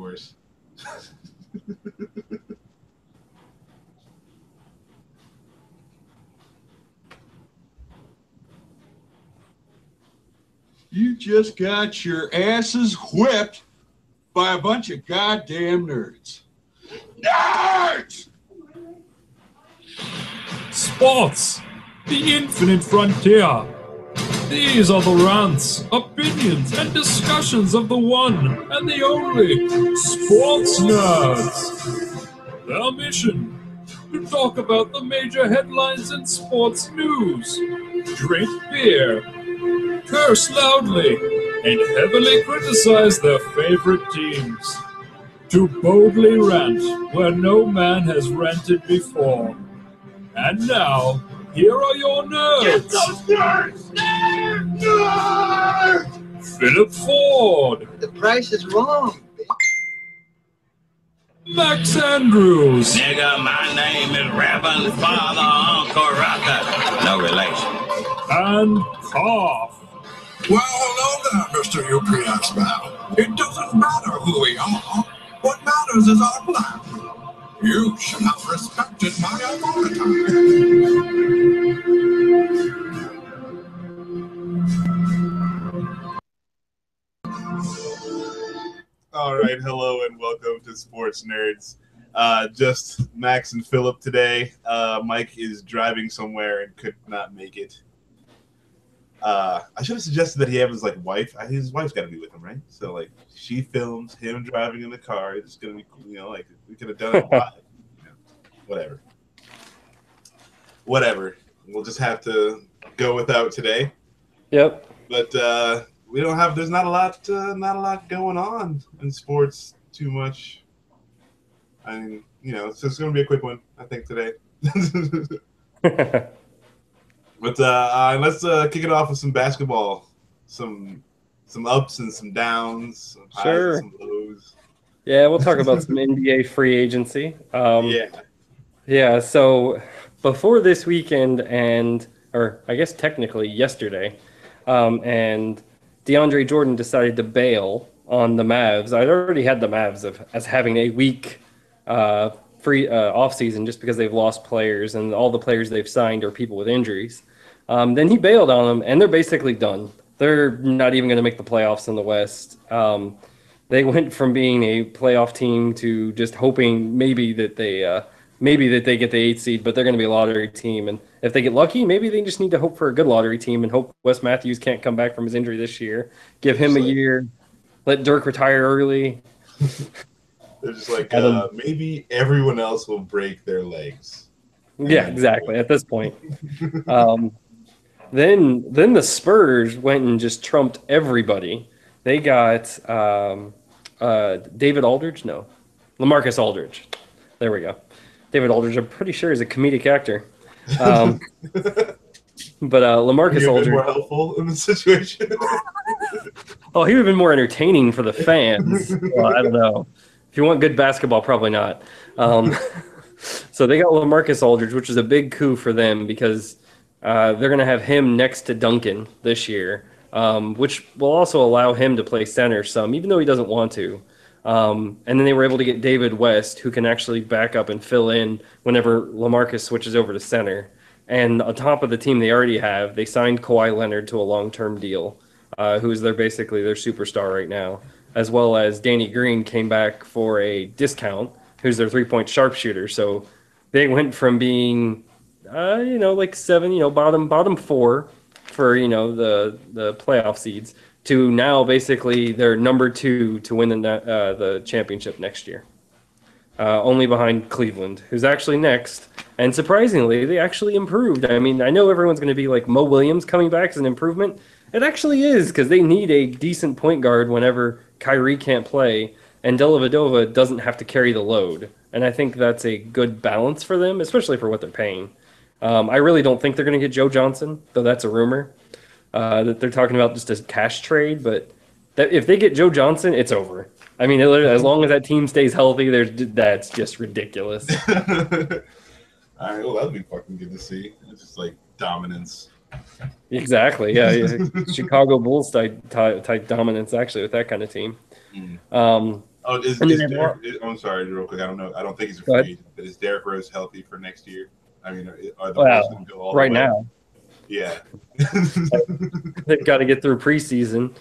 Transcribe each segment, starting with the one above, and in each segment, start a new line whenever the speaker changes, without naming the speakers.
worse.
You just got your asses whipped by a bunch of goddamn nerds. Nerds!
Sports, the infinite frontier. These are the rants, opinions, and discussions of the one and the only Sports Nerds. Their mission, to talk about the major headlines in sports news, drink beer, curse loudly, and heavily criticize their favorite teams. To boldly rant where no man has ranted before. And now, here are your nerds.
Get those nerds! Nerds!
Philip Ford.
The price is wrong.
Max Andrews.
Nigga, my name is Reverend Father Uncle Rucker. No relation.
And Cough.
Well, hello there, Mr. UPS man. It doesn't matter who we are. What matters is our plan. You should have respected my authority.
All right, hello and welcome to Sports Nerds. Just Max and Philip today. Mike is driving somewhere and could not make it. I should have suggested that he have his wife. His wife's got to be with him, right? So she films him driving in the car. It's gonna be we could have done it live. Whatever. We'll just have to go without today.
Yep.
But we don't have. There's not a lot going on in sports too much. I mean, so it's going to be a quick one, I think, today. But let's kick it off with some basketball, some ups and some downs, some highs and some lows.
Yeah, we'll talk about some NBA free agency.
Yeah.
So before this weekend or I guess technically yesterday, and DeAndre Jordan decided to bail on the Mavs. I'd already had the Mavs as having a weak free offseason just because they've lost players and all the players they've signed are people with injuries. Then he bailed on them, and they're basically done. They're not even going to make the playoffs in the West. They went from being a playoff team to just hoping maybe that they get the 8th seed, but they're going to be a lottery team. And if they get lucky, maybe they just need to hope for a good lottery team and hope Wes Matthews can't come back from his injury this year. Give him a year. Let Dirk retire early.
They're just maybe everyone else will break their legs.
Yeah, exactly. At this point. Then the Spurs went and just trumped everybody. They got David Aldridge? No. LaMarcus Aldridge. There we go. David Aldridge, I'm pretty sure, is a comedic actor. But LaMarcus Aldridge.
More helpful in the situation.
Oh, he would have been more entertaining for the fans. Well, I don't know. If you want good basketball, probably not. So they got LaMarcus Aldridge, which is a big coup for them because they're going to have him next to Duncan this year, which will also allow him to play center some, even though he doesn't want to. And then they were able to get David West, who can actually back up and fill in whenever LaMarcus switches over to center. And on top of the team they already have, they signed Kawhi Leonard to a long-term deal, who's basically their superstar right now, as well as Danny Green came back for a discount, who's their three-point sharpshooter. So they went from being, 7, bottom 4 for, the playoff seeds to now basically they're number 2 to win the championship next year. Only behind Cleveland, who's actually next. And surprisingly, they actually improved. I mean, I know everyone's going to be like Mo Williams coming back as an improvement. It actually is because they need a decent point guard whenever Kyrie can't play and Dellavedova doesn't have to carry the load. And I think that's a good balance for them, especially for what they're paying. I really don't think they're going to get Joe Johnson, though that's a rumor that they're talking about just a cash trade. But if they get Joe Johnson, it's over. I mean, as long as that team stays healthy, that's just ridiculous.
All right, well, that'll be fucking good to see. It's just dominance.
Exactly, yeah. Chicago Bulls type dominance, actually, with that kind of team.
Oh, is
And then
I'm sorry, real quick. I don't know. I don't think he's a
Go
free
ahead.
agent, but is Derrick Rose healthy for next year? I mean, are the
Well,
Bulls going to go all
right
the way?
now,
Yeah.
they've got to get through preseason.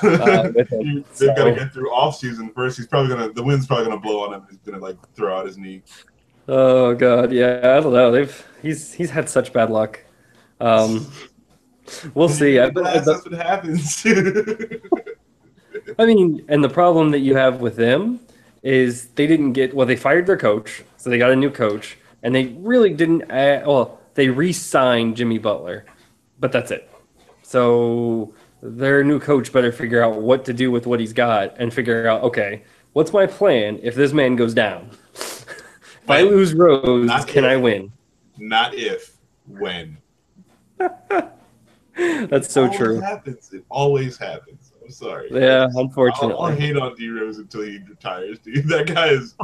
With him,
They've got to
so.
get through off season first. He's probably the wind's probably gonna blow on him. He's gonna like throw out his knee.
Oh God, yeah, I don't know. He's had such bad luck. We'll see.
That's what happens.
I mean, and the problem that you have with them is they fired their coach, so they got a new coach, and they really didn't. They re-signed Jimmy Butler, but that's it. So their new coach better figure out what to do with what he's got and figure out, okay, what's my plan if this man goes down? If I lose Rose, can I win?
Not if, when.
That's so true.
It always happens. I'm sorry.
Yeah, unfortunately.
I'll hate on D Rose until he retires, dude. That guy is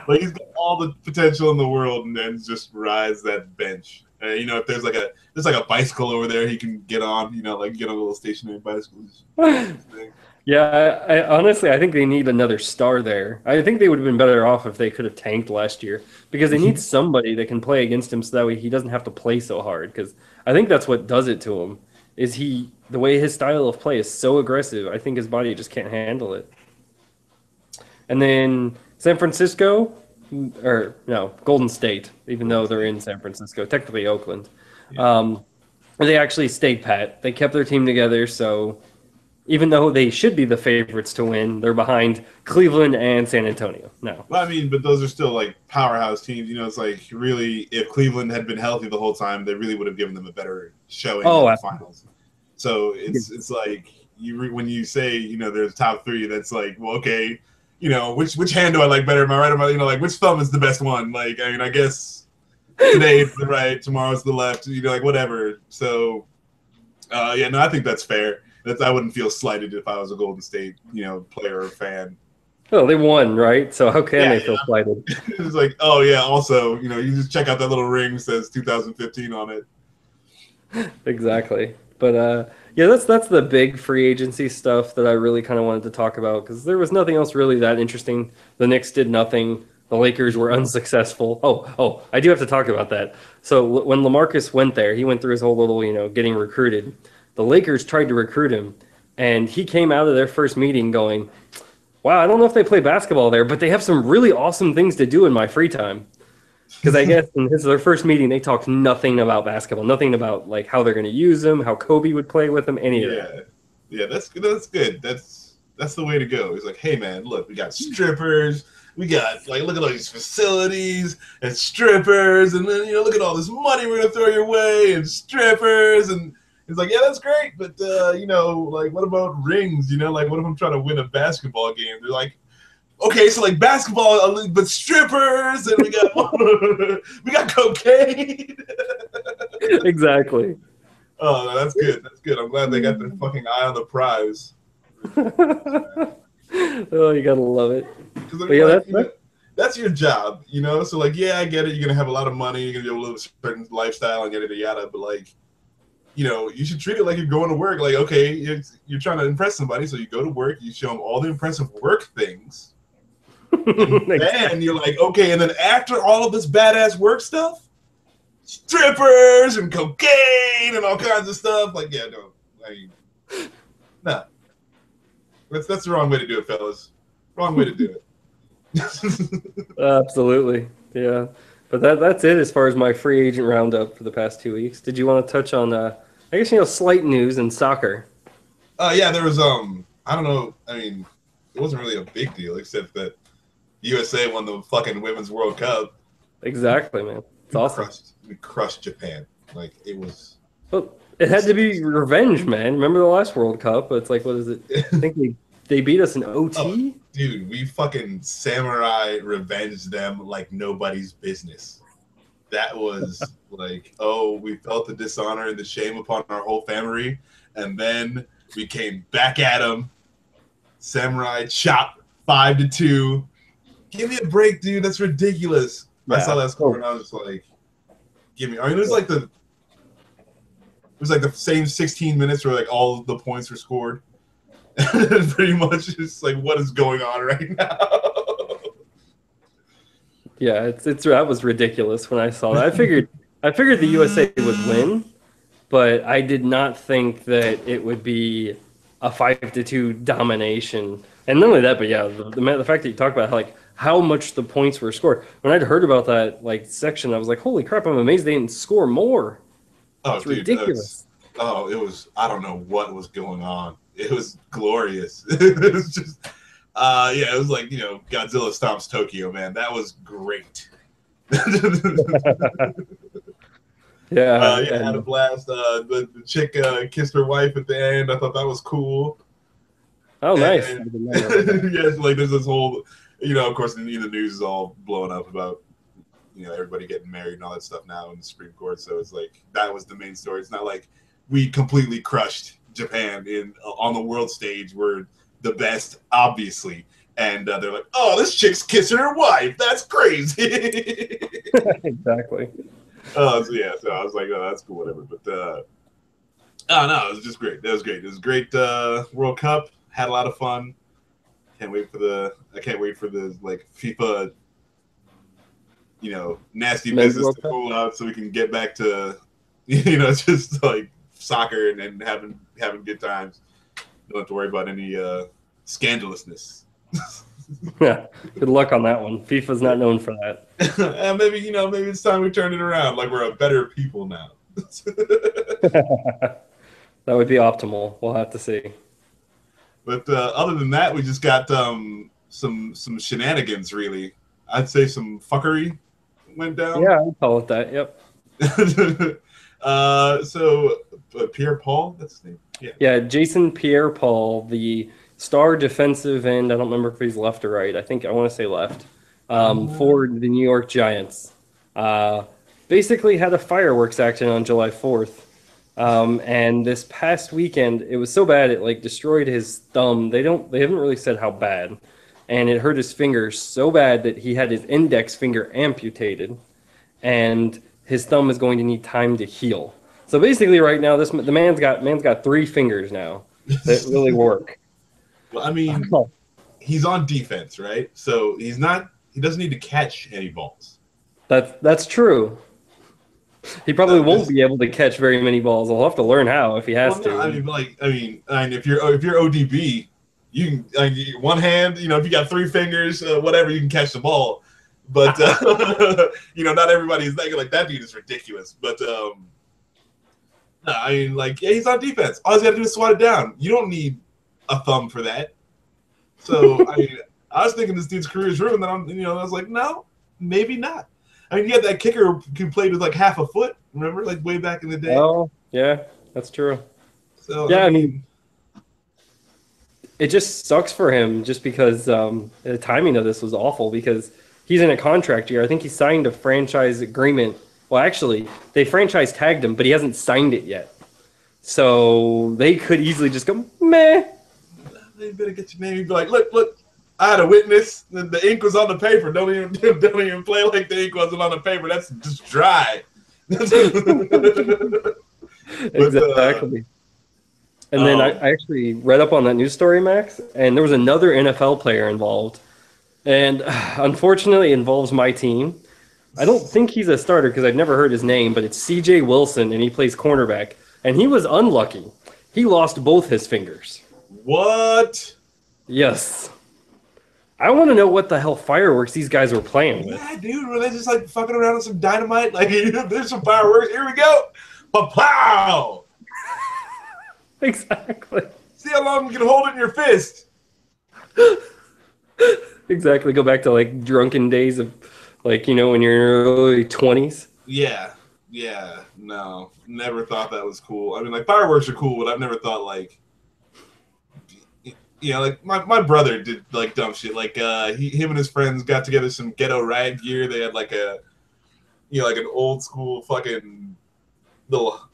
like he's got all the potential in the world, and then just rides that bench. If there's like a bicycle over there, he can get on. Like get on a little stationary bicycle.
Yeah, I honestly think they need another star there. I think they would have been better off if they could have tanked last year because they need somebody that can play against him so that way he doesn't have to play so hard. Because I think that's what does it to him. Is the way his style of play is so aggressive, I think his body just can't handle it. And then San Francisco, or no, Golden State, even though they're in San Francisco, technically Oakland. Yeah. They actually stayed pat. They kept their team together, so even though they should be the favorites to win, they're behind Cleveland and San Antonio. No.
Well, I mean, but those are still like powerhouse teams. It's like really, if Cleveland had been healthy the whole time, they really would have given them a better showing in the finals. So it's like when you say there's top three, that's like, well, okay, which hand do I like better? Am I right? Like which thumb is the best one? Like I guess today it's the right, tomorrow's the left. Like whatever. So I think that's fair. I wouldn't feel slighted if I was a Golden State, player or fan.
Well, they won, right? So how can they feel slighted?
It's like, oh yeah. Also, you just check out that little ring that says 2015 on it.
Exactly. But that's the big free agency stuff that I really kind of wanted to talk about because there was nothing else really that interesting. The Knicks did nothing. The Lakers were unsuccessful. Oh, I do have to talk about that. So when LaMarcus went there, he went through his whole little, getting recruited. The Lakers tried to recruit him, and he came out of their first meeting going, wow, I don't know if they play basketball there, but they have some really awesome things to do in my free time. Because I guess in their first meeting, they talked nothing about basketball, nothing about like how they're going to use him, how Kobe would play with them, any of that.
Yeah, that's good. That's the way to go. It's like, hey, man, look, we got strippers. We got, like, look at all these facilities and strippers. And then, look at all this money we're going to throw your way and strippers. And it's like, yeah, that's great. But, like, what about rings? Like, what if I'm trying to win a basketball game? They're like, okay, so, like, basketball, but strippers. And we got cocaine.
Exactly.
Oh, no, that's good. That's good. I'm glad they got their fucking eye on the prize.
Oh, you gotta love it. But
that's your job, So like, yeah, I get it. You're gonna have a lot of money. You're gonna be able to live a certain lifestyle and yada yada. But like, you should treat it like you're going to work. Like, okay, you're trying to impress somebody, so you go to work. You show them all the impressive work things. Then you're like, okay, and then after all of this badass work stuff, strippers and cocaine and all kinds of stuff. Like, yeah, no, I mean, nah. That's the wrong way to do it, fellas. Wrong way to do it.
Absolutely, yeah. But that's it as far as my free agent roundup for the past 2 weeks. Did you want to touch on, I guess, slight news in soccer?
Yeah, there was, I don't know, I mean, it wasn't really a big deal, except that USA won the fucking Women's World Cup.
Exactly, man. It's awesome.
We crushed Japan. Like, it was...
Well, it had to be revenge, man. Remember the last World Cup? It's like, what is it? I think they beat us in OT?
Oh, dude, we fucking samurai revenged them like nobody's business. That was like, oh, we felt the dishonor and the shame upon our whole family, and then we came back at them. Samurai chop 5-2. Give me a break, dude. That's ridiculous. Yeah. I saw that score and I was like, give me. I mean, it was like the same 16 minutes where like all the points were scored. Pretty much just like what is going on right now.
Yeah, it's that was ridiculous when I saw that. I figured the USA would win, but I did not think that it would be a 5-2 domination. And not only that, but yeah, the fact that you talk about how much the points were scored. When I'd heard about that section, I was like, holy crap! I'm amazed they didn't score more.
Oh,
It's
dude,
ridiculous.
it was. I don't know what was going on. It was glorious. It was just, it was like Godzilla stomps Tokyo, man. That was great.
Yeah,
had a blast. The chick kissed her wife at the end. I thought that was cool.
Oh, nice.
And, yes, there's this whole, of course, the news is all blowing up about, everybody getting married and all that stuff now in the Supreme Court. So it's like that was the main story. It's not like we completely crushed Japan on the world stage. We're the best, obviously. And they're like, oh, this chick's kissing her wife. That's crazy.
Exactly.
So I was like, oh, that's cool, whatever. But no, it was just great. That was great. It was a great World Cup. Had a lot of fun. I can't wait for the FIFA, nasty
Men's
business
World
to
Cup?
cool out so we can get back to, just like soccer and having good times. Don't have to worry about any scandalousness.
Yeah. Good luck on that one. FIFA's not known for that.
And maybe it's time we turn it around. Like we're a better people now.
That would be optimal. We'll have to see.
But other than that, we just got some shenanigans. Really, I'd say some fuckery went down.
Yeah, I'd call it that. Yep.
Pierre-Paul, that's his name.
Yeah, Jason Pierre-Paul, the star defensive end. I don't remember if he's left or right. I want to say left. For the New York Giants. Basically had a fireworks accident on July 4th. And this past weekend, it was so bad it destroyed his thumb. They haven't really said how bad. And it hurt his finger so bad that he had his index finger amputated. And his thumb is going to need time to heal. So basically right now the man's got 3 fingers now that really work.
Well, I mean, he's on defense, right? So he doesn't need to catch any balls.
That's true. He probably won't be able to catch very many balls. He'll have to learn how if he has to.
I mean, if you're ODB, you can one hand. If you got 3 fingers, whatever, you can catch the ball. But not everybody's like that. Dude is ridiculous. But he's on defense. All he's got to do is swat it down. You don't need a thumb for that. So I was thinking this dude's career is ruined. Then I was like, no, maybe not. I mean, you had that kicker who played with half a foot. Remember, way back in the day.
Oh, yeah, that's true.
So
yeah, I mean, it just sucks for him, just because the timing of this was awful. Because he's in a contract year. I think he signed a franchise agreement. Well, actually, they franchise tagged him, but he hasn't signed it yet. So they could easily just go, meh.
You better get your name. You'd be like, look. I had a witness. The ink was on the paper. Don't even play like the ink wasn't on the paper. That's just dry.
Exactly. And then I actually read up on that news story, Max, and there was another NFL player involved. And unfortunately, it involves my team. I don't think he's a starter because I've never heard his name, but it's C.J. Wilson, and he plays cornerback. And he was unlucky. He lost both his fingers.
What?
Yes. I want to know what the hell fireworks these guys were playing with.
Yeah, dude. Were they just fucking around with some dynamite? There's some fireworks. Here we go. Pa-pow!
Exactly.
See how long you can hold it in your fist.
Exactly. Go back to drunken days of when you're in your early 20s.
Yeah. No. Never thought that was cool. I mean, fireworks are cool, but I've never thought my brother did dumb shit. Him and his friends got together some ghetto riot gear. They had an old school fucking little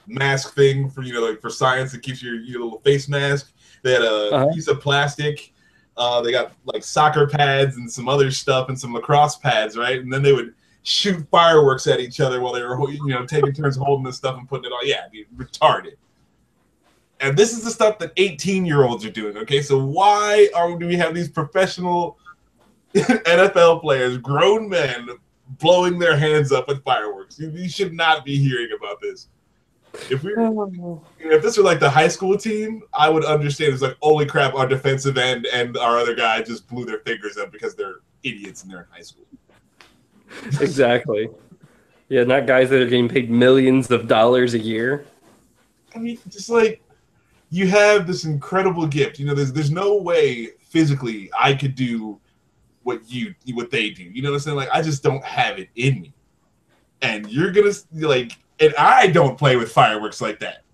mask thing for for science that keeps your little face mask. They had a piece of plastic. They got soccer pads and some other stuff and some lacrosse pads, right? And then they would shoot fireworks at each other while they were taking turns holding this stuff and putting it on. Yeah, dude, retarded. And this is the stuff that 18-year-olds are doing. Okay, so why do we have these professional NFL players, grown men, blowing their hands up with fireworks? You should not be hearing about this. If this were like the high school team, I would understand. It's like, holy crap, our defensive end and our other guy just blew their fingers up because they're idiots and they're in high school.
Exactly. Yeah, not guys that are getting paid millions of dollars a year.
I mean, just like, you have this incredible gift. You know, there's no way physically I could do what they do. You know what I'm saying? Like, I just don't have it in me. And you're gonna like, and I don't play with fireworks like that.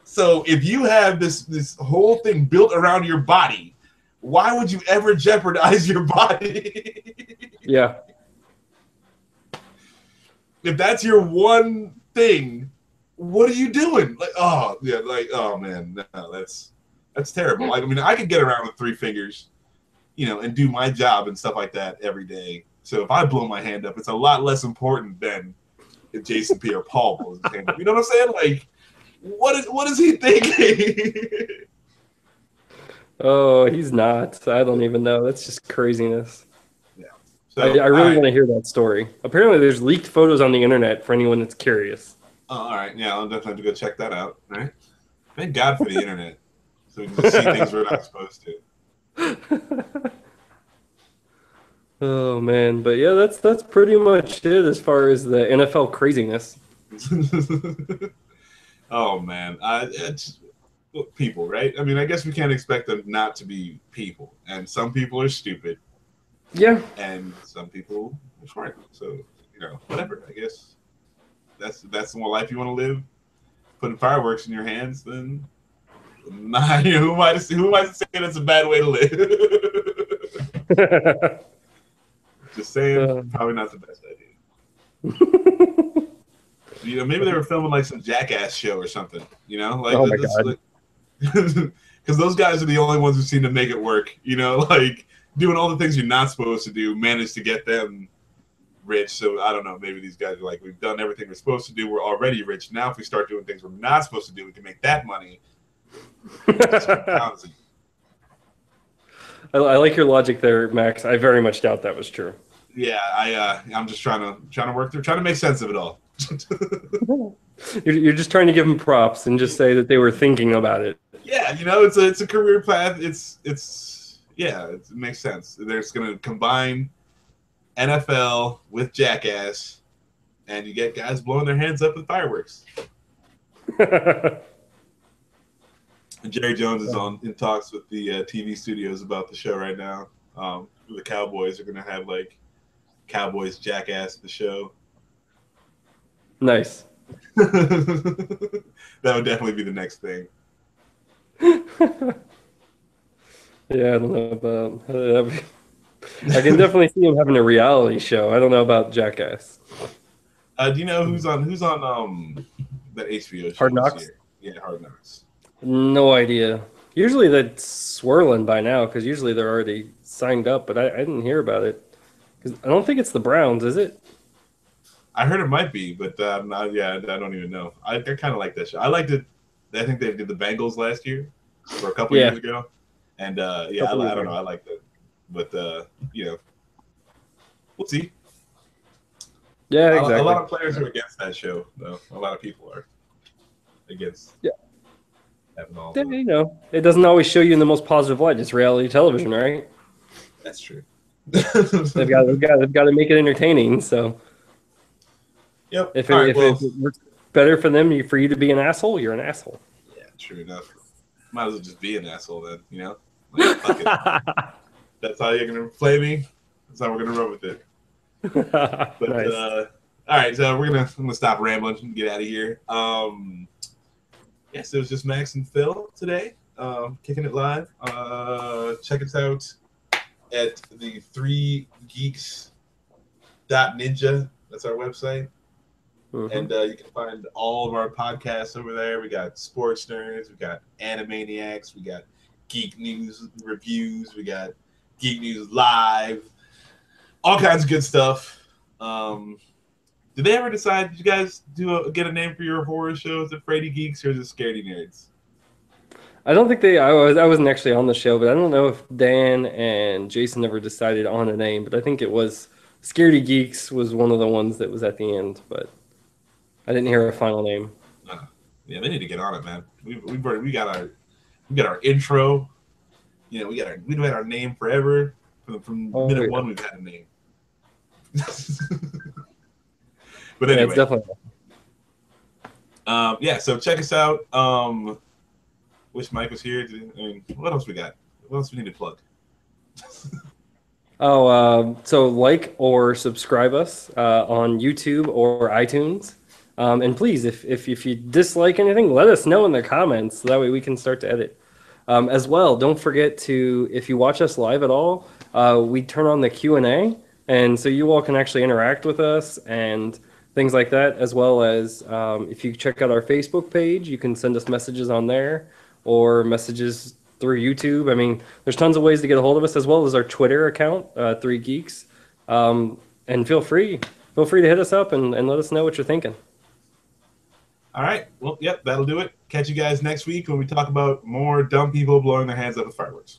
So if you have this whole thing built around your body, why would you ever jeopardize your body?
Yeah.
If that's your one thing, what are you doing? Like, oh yeah, like, oh man, no, that's terrible. Like, I mean, I could get around with 3 fingers, you know, and do my job and stuff like that every day. So if I blow my hand up, it's a lot less important than if Jason Pierre-Paul blows his hand up. You know what I'm saying? Like, what is he thinking?
Oh, he's not. I don't even know. That's just craziness.
Yeah. So
I really want to hear that story. Apparently, there's leaked photos on the internet for anyone that's curious.
Oh, all right. Yeah, I'll definitely have to go check that out. All right. Thank God for the internet, so we can just see things we're not supposed to.
Oh man, but yeah, that's pretty much it as far as the NFL craziness.
Oh man, it's people, right? I mean, I guess we can't expect them not to be people, and some people are stupid.
Yeah,
and some people are smart. So, you know, whatever. I guess that's the more life you want to live. Putting fireworks in your hands, then who am I to say that's a bad way to live? Just saying, probably not the best idea. You know, maybe they were filming like some Jackass show or something. You know, like,
oh my God.
Because those guys are the only ones who seem to make it work. You know, like doing all the things you're not supposed to do, managed to get them rich. So I don't know. Maybe these guys are like, we've done everything we're supposed to do. We're already rich. Now, if we start doing things we're not supposed to do, we can make that money.
I like your logic there, Max. I very much doubt that was true.
Yeah, I'm just trying to work through, trying to make sense of it all.
You're just trying to give them props and just say that they were thinking about it.
Yeah, you know, it's a career path. It makes sense. They're just gonna combine NFL with Jackass, and you get guys blowing their hands up with fireworks. And Jerry Jones is in talks with the TV studios about the show right now. The Cowboys are gonna have like Cowboys Jackass the show.
Nice.
That would definitely be the next thing.
Yeah, I don't know about. I can definitely see him having a reality show. I don't know about Jackass.
Do you know who's on that HBO show?
Hard Knocks?
This year? Yeah, Hard Knocks.
No idea. Usually that's swirling by now because usually they're already signed up, but I didn't hear about it. Because I don't think it's the Browns, is it?
I heard it might be, but I don't even know. I kind of like that show. I liked it. I think they did the Bengals last year or a couple years ago. And I don't know. I liked it. But, you know, we'll see.
Yeah, exactly.
A lot of players are against that show, though. A lot of people are against.
Yeah.
Having all
You know, it doesn't always show you in the most positive light. It's reality television, right?
That's true.
They've got to make it entertaining. So,
yep.
If it works better for them, for you to be an asshole, you're an asshole.
Yeah, true enough. Might as well just be an asshole then, you know? Like, fuck it. That's how you're gonna play me. That's how we're gonna run with it. But
Nice.
all right, so I'm gonna stop rambling and get out of here. Yes, it was just Max and Phil today, kicking it live. Check us out at the 3geeks.ninja. That's our website.
Mhm.
And you can find all of our podcasts over there. We got Sports Nerds, we got Animaniacs, we got Geek News Reviews, we got Geek News Live, all kinds of good stuff. Did they ever decide, did you guys get a name for your horror show? Is it Frady Geeks or is it Scaredy Nerds?
I don't think I wasn't actually on the show, but I don't know if Dan and Jason ever decided on a name, but I think it was Scaredy Geeks was one of the ones that was at the end, but I didn't hear a final name.
Yeah, they need to get on it, man. We got our intro. You know, we've had our name forever. From minute one, we've had a name. But anyway,
yeah, it's definitely.
Yeah. So check us out. Wish Mike was here. I mean, what else we got? What else we need to plug?
So like or subscribe us on YouTube or iTunes. And please, if you dislike anything, let us know in the comments. So that way we can start to edit. As well, don't forget to, if you watch us live at all, we turn on the Q&A. And so you all can actually interact with us and things like that, as well as if you check out our Facebook page, you can send us messages on there or messages through YouTube. I mean, there's tons of ways to get a hold of us, as well as our Twitter account, 3 Geeks. And feel free to hit us up and let us know what you're thinking.
All right. Well, yep, that'll do it. Catch you guys next week when we talk about more dumb people blowing their hands out of fireworks.